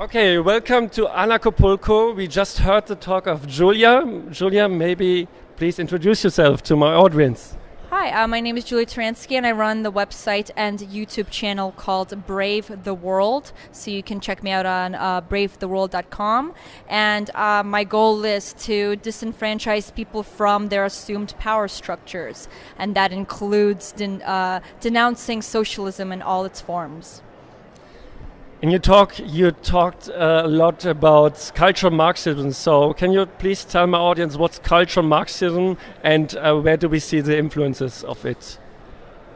Okay, welcome to Anarchapulco. We just heard the talk of Julia. Julia, maybe please introduce yourself to my audience. Hi, my name is Julia Tourianski, and I run the website and YouTube channel called Brave the World. So you can check me out on bravetheworld.com. And my goal is to disenfranchise people from their assumed power structures, and that includes denouncing socialism in all its forms. In your talk, you talked a lot about cultural Marxism. So can you please tell my audience what's cultural Marxism and where do we see the influences of it?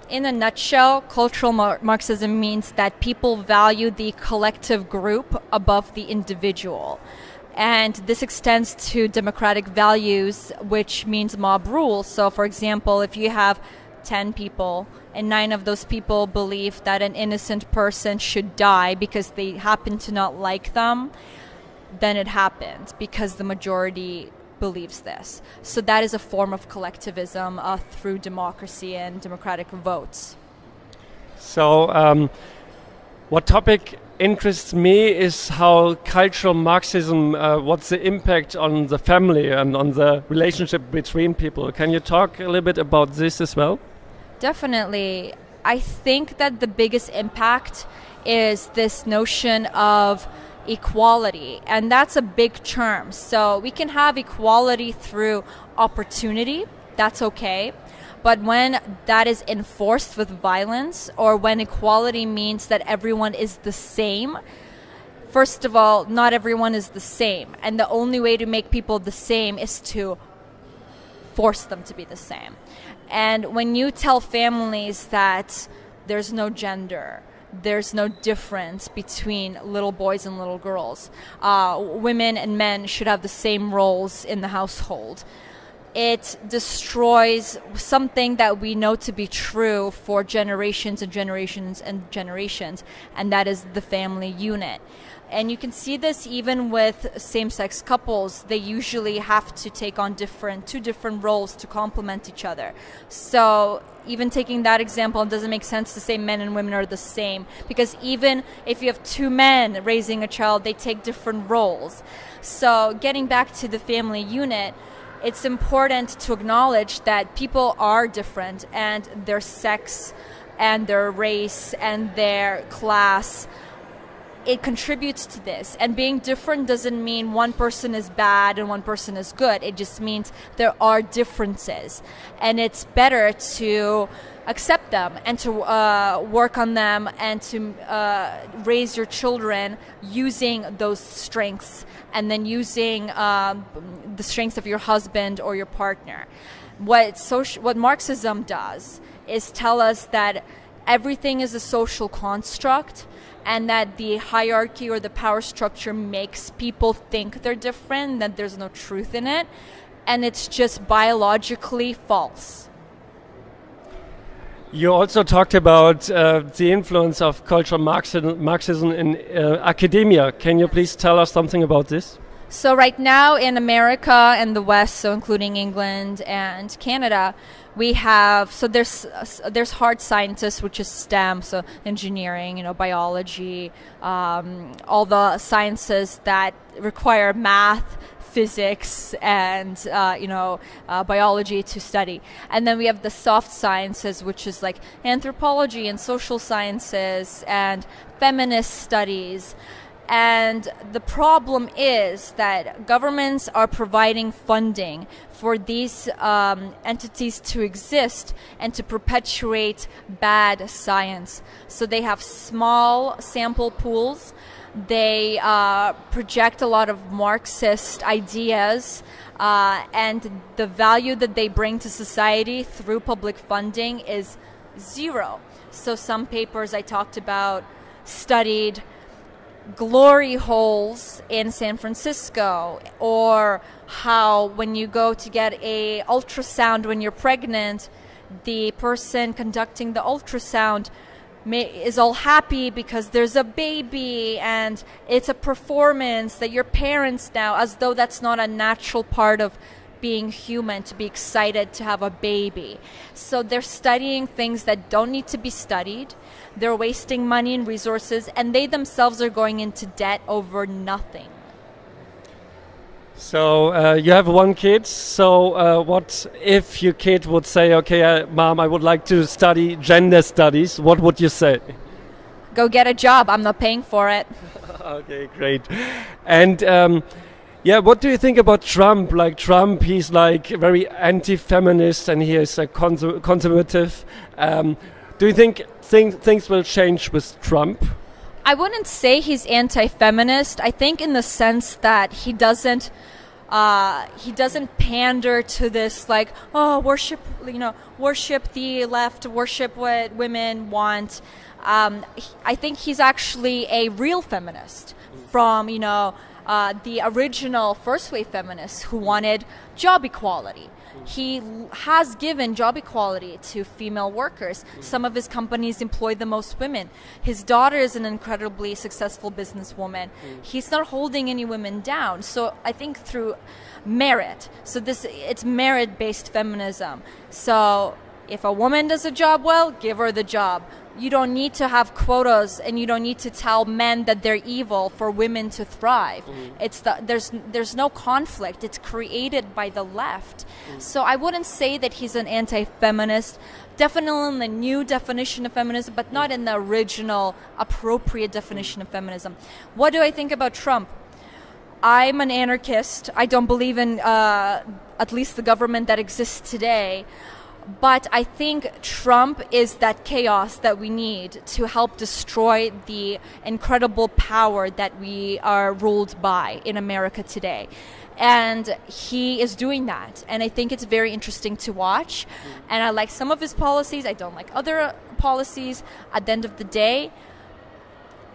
In a nutshell, cultural Marxism means that people value the collective group above the individual. And this extends to democratic values, which means mob rule. So, for example, if you have 10 people and 9 of those people believe that an innocent person should die because they happen to not like them, then it happens because the majority believes this. So that is a form of collectivism through democracy and democratic votes. So what topic interests me is how cultural Marxism, what's the impact on the family and on the relationship between people. Can you talk a little bit about this as well? Definitely. I think that the biggest impact is this notion of equality, and that's a big term. So we can have equality through opportunity, that's okay. But when that is enforced with violence, or when equality means that everyone is the same, first of all, not everyone is the same. And the only way to make people the same is to force them to be the same. And when you tell families that there's no gender, there's no difference between little boys and little girls, women and men should have the same roles in the household, it destroys something that we know to be true for generations and generations and generations, and that is the family unit. And you can see this even with same-sex couples. They usually have to take on two different roles to complement each other. So even taking that example, it doesn't make sense to say men and women are the same, because even if you have 2 men raising a child, they take different roles. So getting back to the family unit, it's important to acknowledge that people are different, and their sex and their race and their class, it contributes to this. And being different doesn't mean one person is bad and one person is good. It just means there are differences, and it's better to accept them and to work on them and to raise your children using those strengths, and then using the strengths of your husband or your partner. What Marxism does is tell us that everything is a social construct, and that the hierarchy or the power structure makes people think they're different, that there's no truth in it, and it's just biologically false. You also talked about the influence of cultural Marxism in academia. Can you please tell us something about this? So right now in America and the West, so including England and Canada, we have, so there's hard sciences, which is STEM, so engineering, biology, all the sciences that require math, physics, and biology to study. And then we have the soft sciences, which is like anthropology and social sciences and feminist studies. And the problem is that governments are providing funding for these entities to exist and to perpetuate bad science. So they have small sample pools. They project a lot of Marxist ideas, and the value that they bring to society through public funding is zero. So some papers I talked about studied glory holes in San Francisco, or how when you go to get a ultrasound when you're pregnant, the person conducting the ultrasound is all happy because there's a baby and it's a performance that your parents now, as though that's not a natural part of being human, to be excited to have a baby. So they're studying things that don't need to be studied. They're wasting money and resources, and they themselves are going into debt over nothing. So you have one kid. So what if your kid would say, okay, Mom, I would like to study gender studies. What would you say? Go get a job. I'm not paying for it. Okay, great. And yeah, what do you think about Trump? Like Trump, he's like very anti-feminist and he is a conservative. Do you think things will change with Trump? I wouldn't say he's anti-feminist. I think in the sense that he doesn't pander to this like, oh, worship the left, worship what women want. I think he's actually a real feminist from, the original first wave feminists who wanted job equality. He has given job equality to female workers. Some of his companies employ the most women. His daughter is an incredibly successful businesswoman. He's not holding any women down. So I think through merit. So it's merit-based feminism. So if a woman does a job well, give her the job. You don't need to have quotas, and you don't need to tell men that they're evil for women to thrive. There's no conflict. It's created by the left. So I wouldn't say that he's an anti-feminist. Definitely in the new definition of feminism, but not in the original appropriate definition of feminism. What do I think about Trump? I'm an anarchist. I don't believe in at least the government that exists today. But I think Trump is that chaos that we need to help destroy the incredible power that we are ruled by in America today. And he is doing that. And I think it's very interesting to watch. And I like some of his policies. I don't like other policies. At the end of the day,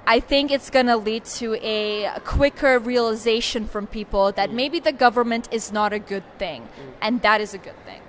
I think it's going to lead to a quicker realization from people that maybe the government is not a good thing. And that is a good thing.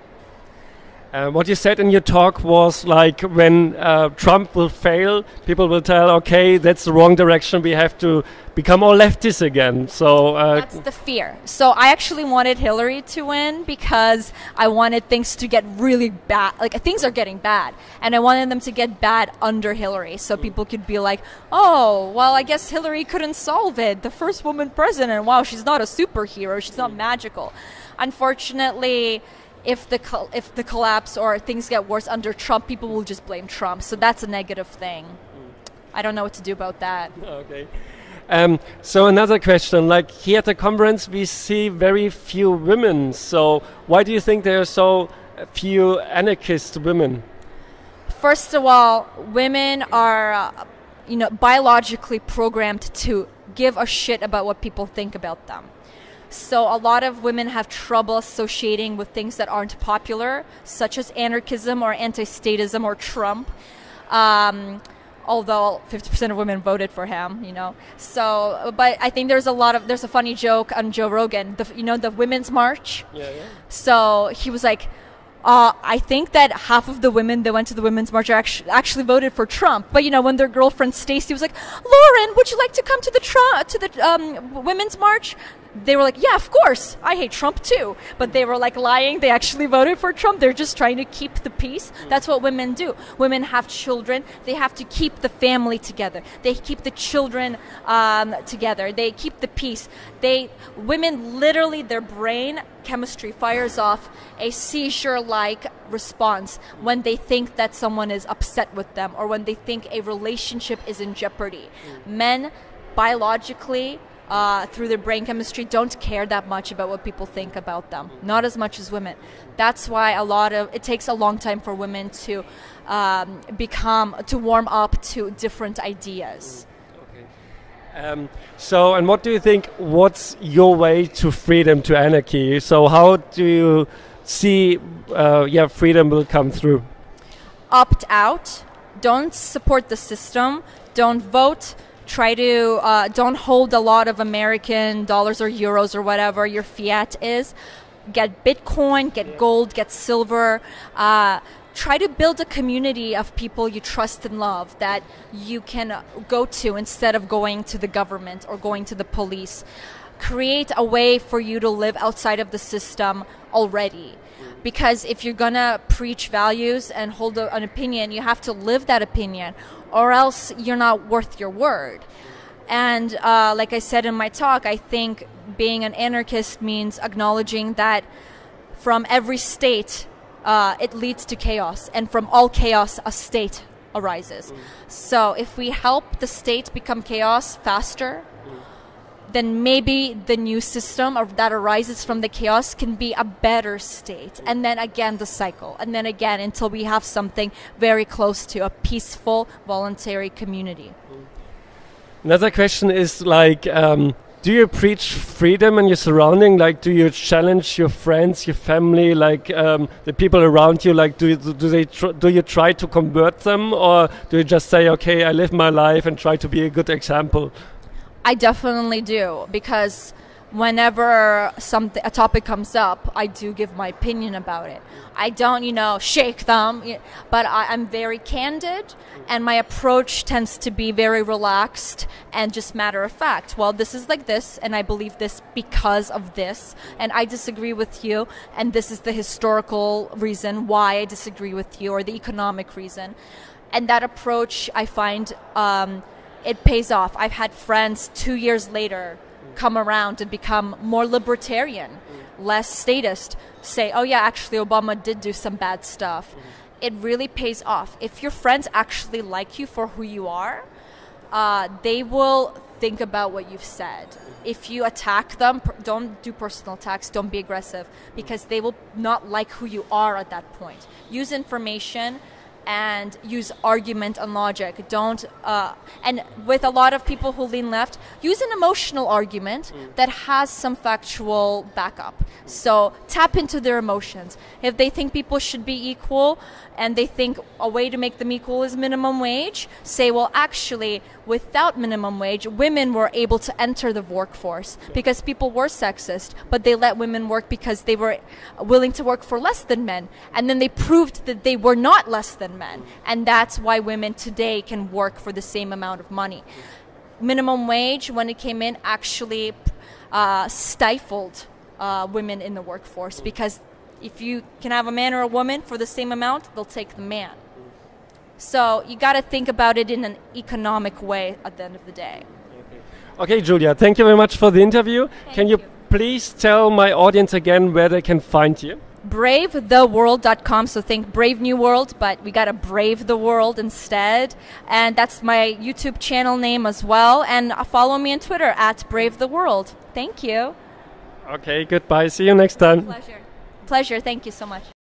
What you said in your talk was like when Trump will fail, people will tell, okay, that's the wrong direction. We have to become all leftists again. So that's the fear. So I actually wanted Hillary to win because I wanted things to get really bad. Like things are getting bad, and I wanted them to get bad under Hillary, so people could be like, oh, well, I guess Hillary couldn't solve it. The first woman president. Wow, she's not a superhero. She's not magical. Unfortunately, if the collapse or things get worse under Trump, people will just blame Trump. So that's a negative thing. I don't know what to do about that. Okay. So another question, like here at the conference, we see very few women. So why do you think there are so few anarchist women? First of all, women are, biologically programmed to give a shit about what people think about them. So a lot of women have trouble associating with things that aren't popular, such as anarchism or anti-statism or Trump. Although 50% of women voted for him, So, but I think there's a funny joke on Joe Rogan, the Women's March. Yeah. So he was like, I think that half of the women that went to the Women's March actually voted for Trump. But when their girlfriend Stacey was like, Lauren, would you like to come to the Women's March? They were like, yeah, of course. I hate Trump too. But they were like lying. They actually voted for Trump. They're just trying to keep the peace. That's what women do. Women have children. They have to keep the family together. They keep the children together. They keep the peace. Women literally, their brain chemistry fires off a seizure-like response when they think that someone is upset with them or when they think a relationship is in jeopardy. Men, biologically, through their brain chemistry, don't care that much about what people think about them. Not as much as women. That's why it takes a long time for women to warm up to different ideas. So, and what do you think, what's your way to freedom, to anarchy? So how do you see freedom will come through? Opt out. Don't support the system. Don't vote. Try to don't hold a lot of American dollars or euros or whatever your fiat is. Get Bitcoin, get gold, get silver. Try to build a community of people you trust and love that you can go to instead of going to the government or going to the police. create a way for you to live outside of the system already. Because if you're gonna preach values and hold an opinion, you have to live that opinion, or else you're not worth your word. And like I said in my talk, I think being an anarchist means acknowledging that from every state, it leads to chaos, and from all chaos, a state arises. So if we help the state become chaos faster, then maybe the new system that arises from the chaos can be a better state. And then again, the cycle. And then again, until we have something very close to a peaceful, voluntary community. Another question is like, do you preach freedom in your surrounding? Like, do you challenge your friends, your family, like the people around you? Like, do you try to convert them, or do you just say, okay, I live my life and try to be a good example? I definitely do, because whenever a topic comes up, I do give my opinion about it. I don't, shake them, but I'm very candid, and my approach tends to be very relaxed and just matter of fact. Well, this is like this, and I believe this because of this, and I disagree with you, and this is the historical reason why I disagree with you, or the economic reason. And that approach, I find, it pays off. I've had friends 2 years later come around and become more libertarian, less statist, say, oh yeah, actually Obama did do some bad stuff. It really pays off. If your friends actually like you for who you are, they will think about what you've said. If you attack them, don't do personal attacks, don't be aggressive, because they will not like who you are at that point. Use information and use argument and logic. Don't and with a lot of people who lean left, use an emotional argument that has some factual backup. So tap into their emotions. If they think people should be equal, and they think a way to make them equal is minimum wage, say, well, actually, without minimum wage, women were able to enter the workforce because people were sexist, but they let women work because they were willing to work for less than men. And then they proved that they were not less than men. And that's why women today can work for the same amount of money. Minimum wage, when it came in, actually stifled women in the workforce, because if you can have a man or a woman for the same amount, they'll take the man. So you got to think about it in an economic way at the end of the day. Okay, Julia, thank you very much for the interview. Can you please tell my audience again where they can find you? BraveTheWorld.com, so think Brave New World, but we got to brave the world instead. And that's my YouTube channel name as well. And follow me on Twitter at BraveTheWorld. Thank you. Okay, goodbye. See you next time. Pleasure. Thank you so much.